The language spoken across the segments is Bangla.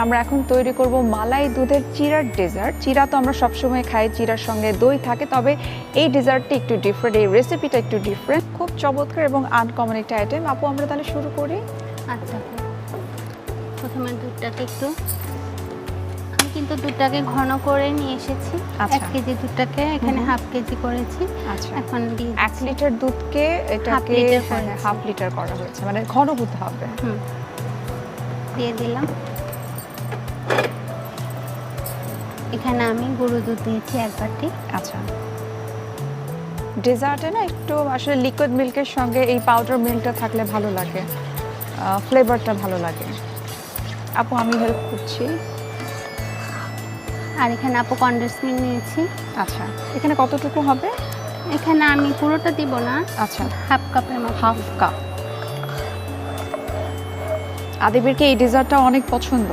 আমরা এখন তৈরি করব মালাই দুধের চিড়ার ডেজার্ট। চিড়া তো আমরা সবসময় খাই, চিড়ার সঙ্গে দই থাকে, তবে এই ডেজার্টটা একটু ডিফারেন্ট, এই রেসিপিটা একটু ডিফারেন্ট, খুব চমৎকার এবং আনকমন একটা আইটেম। আপু আমরা তাহলে শুরু করি। আচ্ছা, প্রথমে দুধটাকে একটু, আমি কিন্তু দুধটাকে ঘন করে নিয়ে এসেছি। 1 কেজি দুধটাকে এখানে হাফ কেজি করেছি। আচ্ছা, এখন দিয়ে 1 লিটার দুধকে এটাকে হাফ লিটার করা হয়েছে, মানে ঘন হতে হবে। দিয়ে দিলাম। এখানে আমি গুঁড়ো দুধ দিয়েছি 1 বাটি। আচ্ছা, ডেজার্টে না একটু আসলে লিকুইড মিল্কের সঙ্গে এই পাউডার মিল্কটা থাকলে ভালো লাগে, ফ্লেভারটা ভালো লাগে। আপু আমি হেল্প করছি। আর এখানে আপু কনডেন্স মিল্ক নিয়েছি। আচ্ছা, এখানে কতটুকু হবে? এখানে আমি পুরোটা দিব না। আচ্ছা, হাফ কাপের মতো। Half cup. আদিবের কি এই ডেজার্টটা অনেক পছন্দ?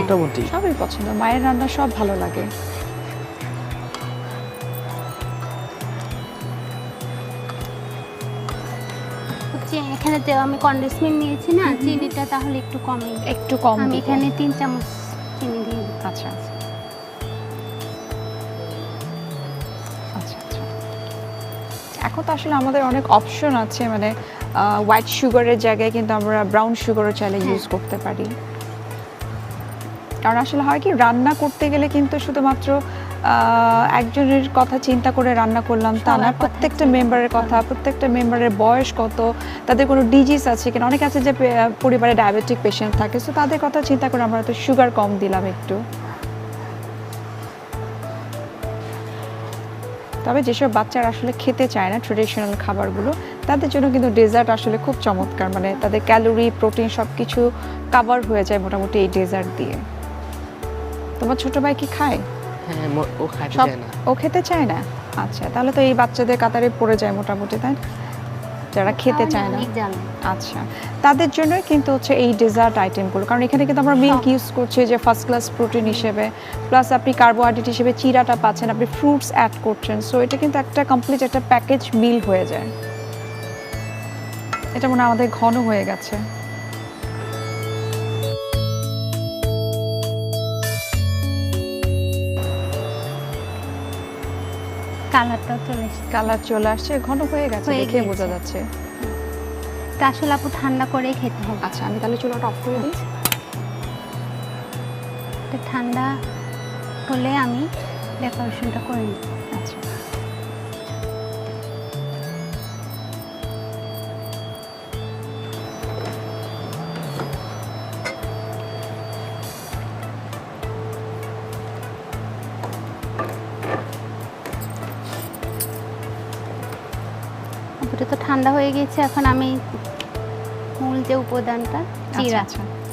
মোটামুটি সবই পছন্দ, মায়ের রান্না সব ভালো লাগে। এখানে যে আমি কনডেন্স মিল্ক নিয়েছি না, চিনিটা তাহলে একটু কম। আমি এখানে 3 চামচ চিনি দিয়ে দিই। আচ্ছা আচ্ছা আচ্ছা। এখন তো আসলে আমাদের অনেক অপশন আছে, মানে হোয়াইট সুগারের জায়গায় কিন্তু আমরা ব্রাউন সুগারও চাইলে ইউজ করতে পারি। কারণ আসলে হয় কি, রান্না করতে গেলে কিন্তু শুধুমাত্র একজনের কথা চিন্তা করে রান্না করলাম তা না, প্রত্যেকটা মেম্বারের কথা, প্রত্যেকটা মেম্বারের বয়স কত, তাদের কোনো ডিজিজ আছে কিনা। অনেক আছে যে পরিবারে ডায়াবেটিক পেশেন্ট থাকে, সো তাদের কথা চিন্তা করে আমরা তো সুগার কম দিলাম একটু। তবে যেসব বাচ্চারা আসলে খেতে চায় না ট্রেডিশনাল খাবারগুলো, তাদের জন্য কিন্তু ডেজার্ট আসলে খুব চমৎকার, মানে তাদের ক্যালোরি প্রোটিন সব কিছু কাভার হয়ে যায় মোটামুটি এই ডেজার্ট দিয়ে। তোমার ছোট ভাই কি খায়? হ্যাঁ, ও খেতে চায় না। ও খেতে চায় না? আচ্ছা, তাহলে তো এই বাচ্চাদের কাতারে পড়ে যায় মোটামুটি, তাই যারা খেতে চায় না। আচ্ছা, তাদের জন্য কিন্তু হচ্ছে এই ডেজার্ট আইটেমগুলো, কারণ এখানে কিন্তু আমরা মিল্ক ইউজ করছি যে ফার্স্ট ক্লাস প্রোটিন হিসেবে, প্লাস আপনি কার্বোহাইড্রেট হিসেবে চিড়াটা পাচ্ছেন, আপনি ফ্রুটস অ্যাড করছেন, সো এটা কিন্তু একটা কমপ্লিট একটা প্যাকেজ মিল হয়ে যায়। এটা মনে হয় আমাদের ঘন হয়ে গেছে। কালার চলে আসছে, ঘন হয়ে গেছে, দেখে বোঝা যাচ্ছে। তা আসলে আপু ঠান্ডা করেই খেতে হবে। আচ্ছা, আমি তাহলে চুলাটা অফ করে দিই। ঠান্ডা হলে আমি ডেকোরেশনটা করে নিই। আচ্ছা, এটা তো ঠান্ডা হয়ে গেছে। এখন আমি মূল যে উপাদানটা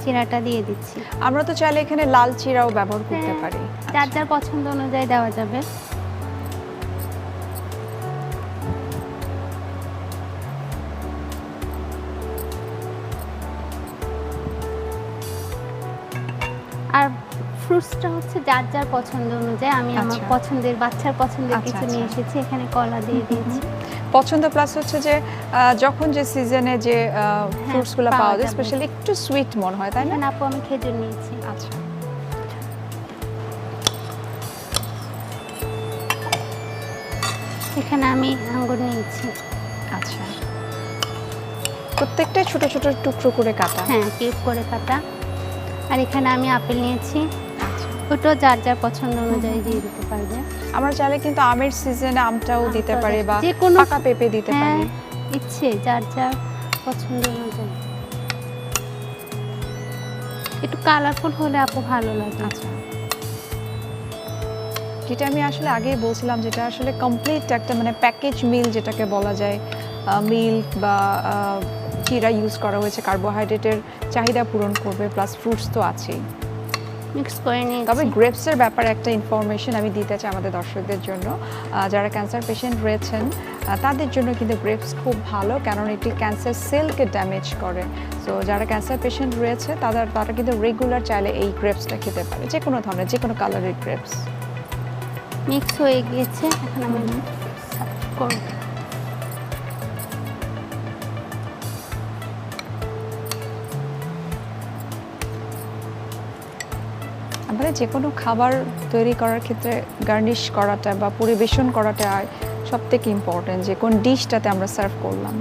চিড়াটা দিয়ে দিচ্ছি। আমরা তো চাইলে এখানে লাল চিড়াও ব্যবহার করতে পারি, যার যার পছন্দ অনুযায়ী দেওয়া যাবে। আর ফ্রুটসটা হচ্ছে যার যার পছন্দ অনুযায়ী। আমি আমার পছন্দের, বাচ্চার পছন্দের কিছু নিয়ে এসেছি। এখানে কলা দিয়ে দিয়েছি পছন্দ, প্লাস হচ্ছে যে যখন যে সিজনে যে ফ্রুটসগুলো পাওয়া যায় স্পেশালি একটু সুইট মনে হয়, তাই না? আপু আমি খেজুর নিয়েছি। আচ্ছা, এখানে আমি আঙ্গুর নিয়েছি। আচ্ছা, প্রত্যেকটা ছোট ছোট টুকরো করে কাটা। হ্যাঁ, কিউব করে কাটা। আর এখানে আমি আপেল নিয়েছি। ওটা যার যার পছন্দ অনুযায়ী দিয়ে দিতে পারবে। আমরা চাইলে কিন্তু আমের সিজনে আমটাও দিতে পারি, বা পাকা পেঁপে দিতে পারি, ইচ্ছে যার যার পছন্দ অনুযায়ী। একটু কালারফুল হলে আপু ভালো লাগে। আচ্ছা, যেটা আমি আসলে আগেই বলছিলাম, যেটা আসলে কমপ্লিট একটা মানে প্যাকেজ মিল যেটাকে বলা যায়। মিল্ক বা চিড়া ইউজ করা হয়েছে, কার্বোহাইড্রেটের চাহিদা পূরণ করবে, প্লাস ফ্রুটস তো আছেই। মিক্স করে নিয়ে। তবে গ্রেপসের ব্যাপারে একটা ইনফরমেশন আমি দিতে চাই আমাদের দর্শকদের জন্য। যারা ক্যান্সার পেশেন্ট রয়েছেন তাদের জন্য কিন্তু গ্রেপস খুব ভালো, কারণ এটি ক্যান্সার সেলকে ড্যামেজ করে। সো যারা ক্যান্সার পেশেন্ট রয়েছে তারা কিন্তু রেগুলার চাইলে এই গ্রেপসটা খেতে পারে, যে কোনো ধরনের, যে কোনো কালারের গ্রেপস। মিক্স হয়ে গিয়েছে, এখন আমি করব। আমাদের যে কোনো খাবার তৈরি করার ক্ষেত্রে গার্নিশ করাটা বা পরিবেশন করাটা সবথেকে ইম্পর্টেন্ট, যে কোন ডিশটাতে আমরা সার্ভ করলাম।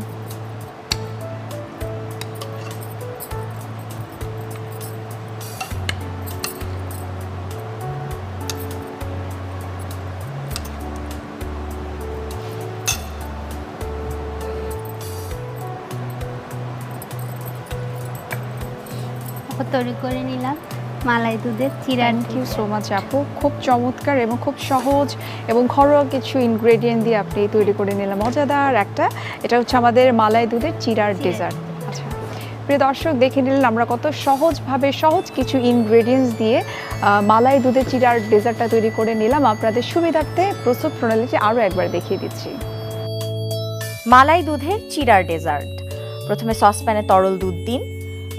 তৈরি করে নিলাম মালাই দুধের চিরা। থ্যাংক ইউ সো মাচ আপু, খুব চমৎকার এবং খুব সহজ এবং ঘরোয়া কিছু ইনগ্রেডিয়েন্ট দিয়ে আপনি তৈরি করে নিলাম মজাদার একটা, এটা হচ্ছে আমাদের মালাই দুধের চিরার ডেজার্ট। আচ্ছা প্রিয় দর্শক, দেখে নিলেন আমরা কত সহজভাবে সহজ কিছু ইনগ্রেডিয়েন্টস দিয়ে মালাই দুধের চিরার ডেজার্টটা তৈরি করে নিলাম। আপনাদের সুবিধার্থে প্রস্তুত প্রণালীটি আরও একবার দেখিয়ে দিচ্ছি। মালাই দুধের চিরার ডেজার্ট। প্রথমে সসপ্যানে তরল দুধ দিন,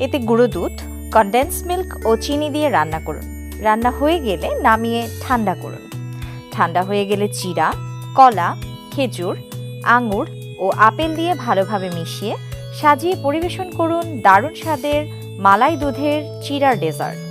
এতে গুঁড়ো দুধ, কনডেন্স মিল্ক ও চিনি দিয়ে রান্না করুন। রান্না হয়ে গেলে নামিয়ে ঠান্ডা করুন। ঠান্ডা হয়ে গেলে চিরা, কলা, খেজুর, আঙুর ও আপেল দিয়ে ভালোভাবে মিশিয়ে সাজিয়ে পরিবেশন করুন দারুণ স্বাদের মালাই দুধের চিরার ডেজার্ট।